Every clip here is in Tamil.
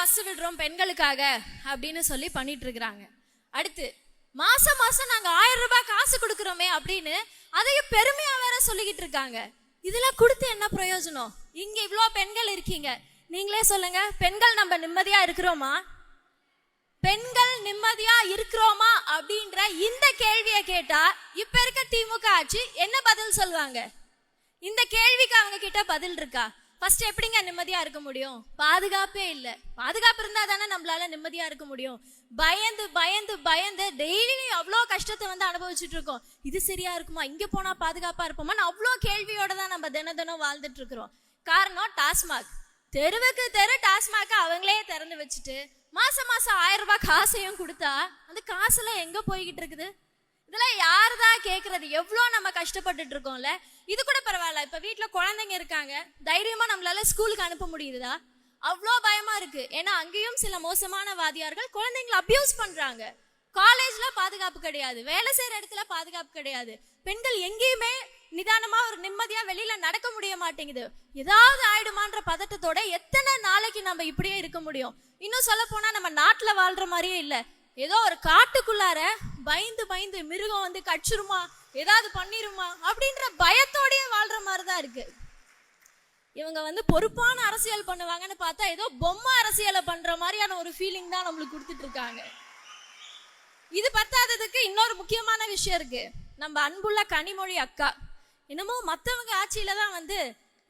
பஸ் விடுறோம் பெண்களுக்காக அப்படின்னு சொல்லி பண்ணிட்டு இருக்கிறாங்க. அடுத்து மாசம் மாசம் நாங்க 1000 ரூபாய் காசு கொடுக்கறோமே அப்படின்னு அதையும் பெருமையா வேற சொல்லிக்கிட்டு இருக்காங்க. இதெல்லாம் கொடுத்து என்ன பிரயோஜனம்? இங்க இவ்வளோ பெண்கள் இருக்கீங்க, நீங்களே சொல்லுங்க, பெண்கள் நம்ம நிம்மதியா இருக்கிறோமா? பெண்கள் நிம்மதியா இருக்கிறோமா அப்படின்ற இந்த கேள்வியை கேட்டா இப்ப இருக்க திமுக ஆட்சி என்ன பதில் சொல்லுவாங்க? இந்த கேள்விக்கு அவங்க கிட்ட பதில் இருக்கா? ஃபர்ஸ்ட் எப்படிங்க நிம்மதியா இருக்க முடியும்? பாதுகாப்பே இல்ல. பாதுகாப்பு இருந்தா தானே நம்மளால நிம்மதியா இருக்க முடியும். பயந்து பயந்து பயந்து டெய்லி அவ்வளோ கஷ்டத்தை வந்து அனுபவிச்சுட்டு இருக்கோம். இது சரியா இருக்குமா? இங்க போனா பாதுகாப்பா இருப்போமான்னு அவ்வளோ கேள்வியோட தான் நம்ம தினம் வாழ்ந்துட்டு இருக்கிறோம். காரணம் டாஸ்மாக். தெருவுக்கு தெரு டாஸ்மாக் அவங்களே திறந்து வச்சுட்டு மாசம் மாசம் 1000 ரூபாய் காசையும் கொடுத்தா அந்த காசுல எங்க போய்கிட்டு இருக்குது? இதெல்லாம் யாருதான் கேட்கறது? எவ்வளோ நம்ம கஷ்டப்பட்டுட்டு இருக்கோம்ல. இது கூட பரவாயில்ல, இப்ப வீட்டுல குழந்தைங்க இருக்காங்க, தைரியமா நம்மளால ஸ்கூலுக்கு அனுப்ப முடியுதா? அவ்வளோ பயமா இருக்கு. ஏன்னா அங்கேயும் சில மோசமான வாதியார்கள் குழந்தைங்களை அபியூஸ் பண்றாங்க. காலேஜ்ல பாதுகாப்பு கிடையாது, வேலை செய்யற இடத்துல பாதுகாப்பு கிடையாது. பெண்கள் எங்கேயுமே நிதானமா ஒரு நிம்மதியா வெளியில நடக்க முடிய மாட்டேங்குது. ஏதாவது ஆயிடுமான்ற பதட்டத்தோட எத்தனை நாளைக்கு நம்ம இப்படியே இருக்க முடியும்? இன்னும் சொல்ல போனா நம்ம நாட்டுல வாழ்ற மாதிரியே இல்ல, ஏதோ ஒரு காட்டுக்குள்ளார பயந்து பயந்து மிருகம் வந்து கடிச்சிருமா, ஏதாவது பண்ணிருமா அப்படின்ற பயத்தோடயே வாழ்ற மாதிரிதான் இருக்கு. இவங்க வந்து பொறுப்பான அரசியல் பண்ணுவாங்கன்னு பார்த்தா ஏதோ பொம்மை அரசியலை பண்ற மாதிரியான ஒரு ஃபீலிங் தான் நம்மளுக்கு கொடுத்துட்டு இருக்காங்க. இது பத்தாததுக்கு இன்னொரு முக்கியமான விஷயம் இருக்கு. நம்ம அன்புள்ள கனிமொழி அக்கா இன்னமும் மற்றவங்க ஆட்சியில தான் வந்து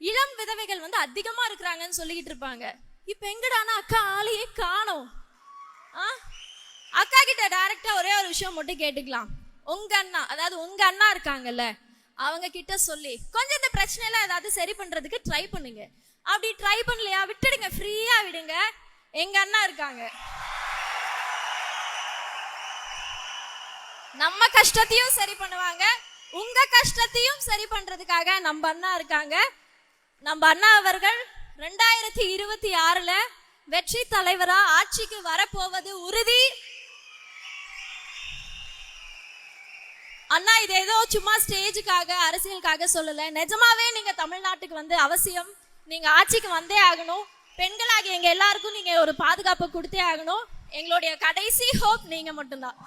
இளம் விதவைகள் வந்து அதிகமா இருக்கிறாங்கன்னு சொல்லிக்கிட்டு இருப்பாங்க. இப்ப எங்கடானா அக்கா ஆளையே காணோம். அக்கா கிட்ட டைரக்டா ஒரே ஒரு விஷயம் மட்டும் கேட்டுக்கலாம். உங்க அண்ணா, அதாவது உங்க அண்ணா இருக்காங்கல்ல, அவங்க கிட்ட சொல்லி கொஞ்சம் இந்த பிரச்சனை எல்லாம் ஏதாவது சரி பண்றதுக்கு ட்ரை பண்ணுங்க. அப்படி ட்ரை பண்ணலையா விட்டுடுங்க, ஃப்ரீயா விடுங்க. எங்க அண்ணா இருக்காங்க, நம்ம கஷ்டத்தையும் சரி பண்ணுவாங்க, உங்க கஷ்டத்தையும் சரி பண்றதுக்காக நம்ம அண்ணா இருக்காங்க. நம்ம அண்ணா அவர்கள் 2026ல வெற்றி தலைவரா ஆட்சிக்கு வரப்போவது உறுதி. அண்ணா இது ஏதோ சும்மா ஸ்டேஜுக்காக அரசியலுக்காக சொல்லல, நிஜமாவே நீங்க தமிழ்நாட்டுக்கு வந்து அவசியம். நீங்க ஆட்சிக்கு வந்தே ஆகணும். பெண்களாகிய எங்க எல்லாருக்கும் நீங்க ஒரு பாதுகாப்பு கொடுத்தே ஆகணும். எங்களுடைய கடைசி ஹோப் நீங்க மட்டும்தான்.